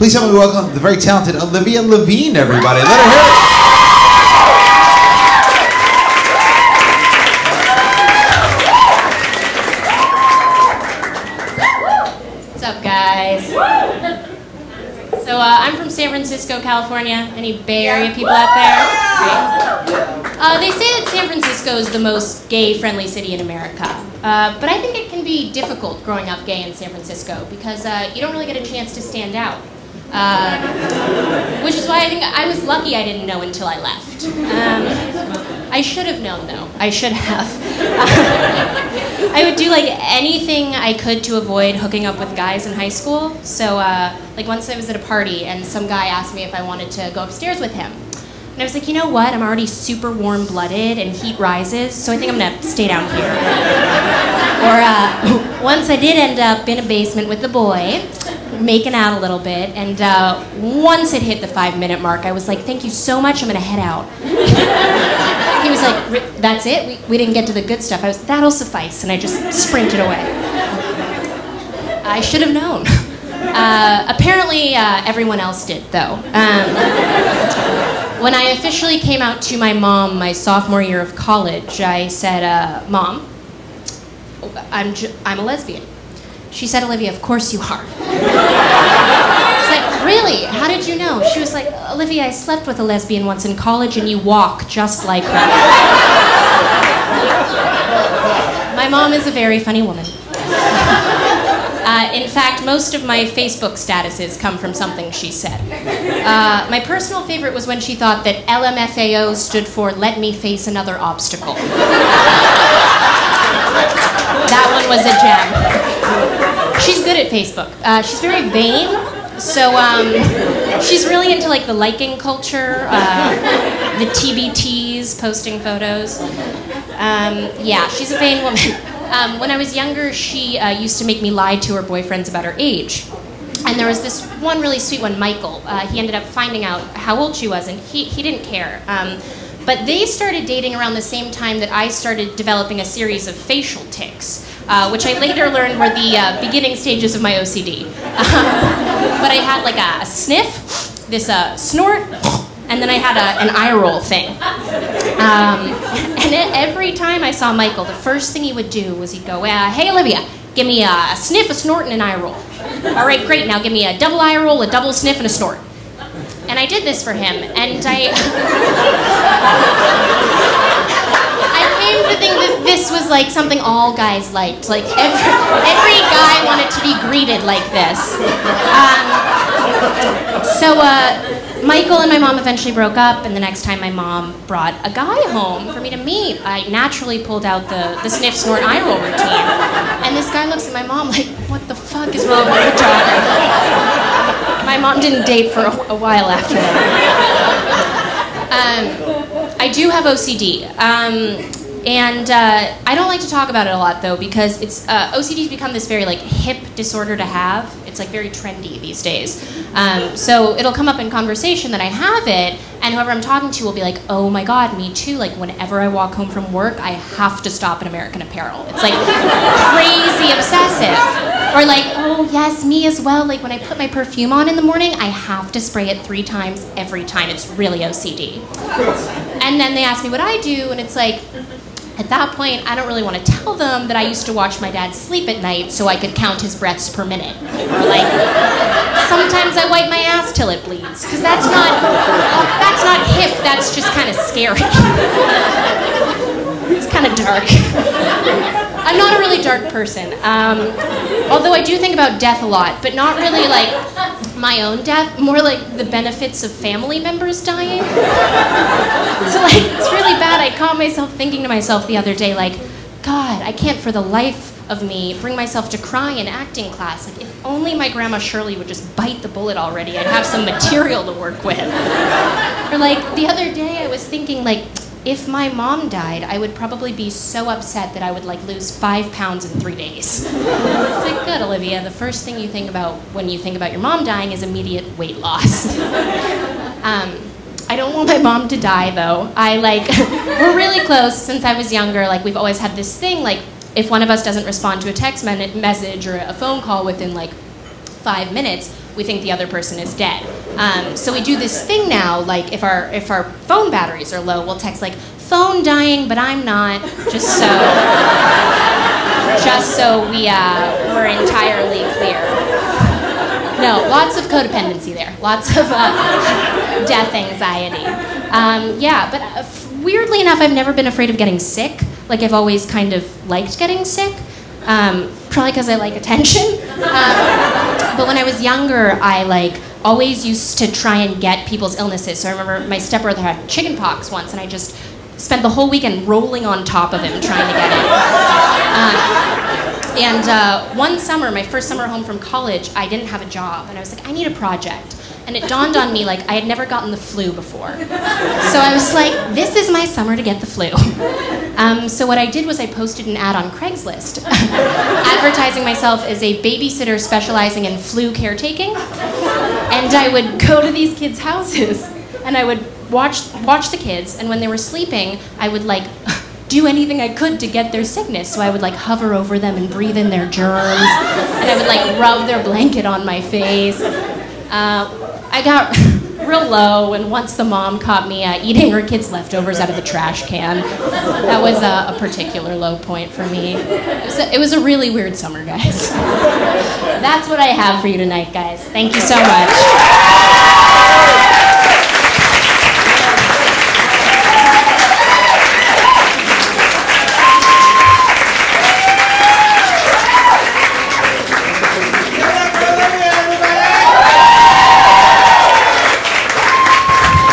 Please help me welcome the very talented Olivia Levine, everybody. Let her hear it. What's up, guys? So I'm from San Francisco, California. Any Bay Area people out there? Right. They say that San Francisco is the most gay-friendly city in America. But I think it can be difficult growing up gay in San Francisco because you don't really get a chance to stand out. Which is why I think I was lucky I didn't know until I left. I should have known, though. I should have. I would do like anything I could to avoid hooking up with guys in high school. So like once I was at a party and some guy asked me if I wanted to go upstairs with him. And I was like, you know what? I'm already super warm-blooded and heat rises, so I think I'm gonna stay down here. Or once I did end up in a basement with a boy, making out a little bit, and once it hit the 5-minute mark, I was like, thank you so much, I'm gonna head out. He was like, that's it? We didn't get to the good stuff. I was, that'll suffice, and I just sprinted away. I should have known. Apparently, everyone else did, though. When I officially came out to my mom my sophomore year of college, I said, Mom, I'm a lesbian. She said, Olivia, of course you are. I was like, really? How did you know? She was like, Olivia, I slept with a lesbian once in college and you walk just like her. My mom is a very funny woman. In fact, most of my Facebook statuses come from something she said. My personal favorite was when she thought that LMFAO stood for Let Me Face Another Obstacle. That one was a gem. She's good at Facebook. She's very vain, so she's really into like the liking culture, the TBTs, posting photos. Yeah, she's a vain woman. When I was younger, she used to make me lie to her boyfriends about her age. And there was this one really sweet one, Michael. He ended up finding out how old she was, and he didn't care. But they started dating around the same time that I started developing a series of facial tics, which I later learned were the beginning stages of my OCD. But I had like a sniff, this snort, and then I had an eye roll thing. And every time I saw Michael, the first thing he would do was he'd go, hey Olivia, give me a sniff, a snort, and an eye roll. All right, great, now give me a double eye roll, a double sniff, and a snort. And I did this for him, and I came to think that this was like something all guys liked. Like every guy wanted to be greeted like this. So Michael and my mom eventually broke up, and the next time my mom brought a guy home for me to meet, I naturally pulled out the sniff, snort, eye roll routine. And this guy looks at my mom like, what the fuck is wrong with your daughter? My mom didn't date for a while after that. I do have OCD. And I don't like to talk about it a lot, though, because it's OCD's become this very like hip disorder to have. It's like very trendy these days. So it'll come up in conversation that I have it, and whoever I'm talking to will be like, "Oh my God, me too." Like whenever I walk home from work, I have to stop at American Apparel. It's like crazy obsessive. Or like, "Oh yes, me as well." Like when I put my perfume on in the morning, I have to spray it 3 times every time. It's really OCD. And then they ask me what I do, and it's like, at that point, I don't really want to tell them that I used to watch my dad sleep at night so I could count his breaths per minute. Or like, sometimes I wipe my ass till it bleeds. Because that's not hip, that's just kind of scary. It's kind of dark. I'm not a really dark person. Although I do think about death a lot, but not really like my own death, more like the benefits of family members dying. So like, it's really bad. I caught myself thinking to myself the other day, like, God, I can't for the life of me bring myself to cry in acting class. Like, if only my grandma Shirley would just bite the bullet already, I'd have some material to work with. Or like, the other day I was thinking, like, if my mom died, I would probably be so upset that I would like lose 5 pounds in 3 days. It's like, good, Olivia, the first thing you think about when you think about your mom dying is immediate weight loss. I don't want my mom to die, though. We're really close since I was younger. Like, we've always had this thing, like, if one of us doesn't respond to a text message or a phone call within like 5 minutes, we think the other person is dead. So we do this thing now, like if our phone batteries are low, we'll text like, phone dying, but I'm not, just so we're entirely clear. No, lots of codependency there. Lots of death anxiety. Yeah, but weirdly enough, I've never been afraid of getting sick. Like, I've always kind of liked getting sick. Probably because I like attention. But when I was younger, I always used to try and get people's illnesses. So I remember my stepbrother had chickenpox once, and I just spent the whole weekend rolling on top of him trying to get it. And one summer, my first summer home from college, I didn't have a job, and I was like, I need a project. And it dawned on me, I had never gotten the flu before. So I was like, this is my summer to get the flu. So what I did was I posted an ad on Craigslist, advertising myself as a babysitter specializing in flu caretaking. And I would go to these kids' houses, and I would watch the kids, and when they were sleeping, I would do anything I could to get their sickness. So I would hover over them and breathe in their germs, and I would rub their blanket on my face. I got real low, and once the mom caught me eating her kids' leftovers out of the trash can. That was a particular low point for me. It was a really weird summer, guys. That's what I have for you tonight, guys. Thank you so much.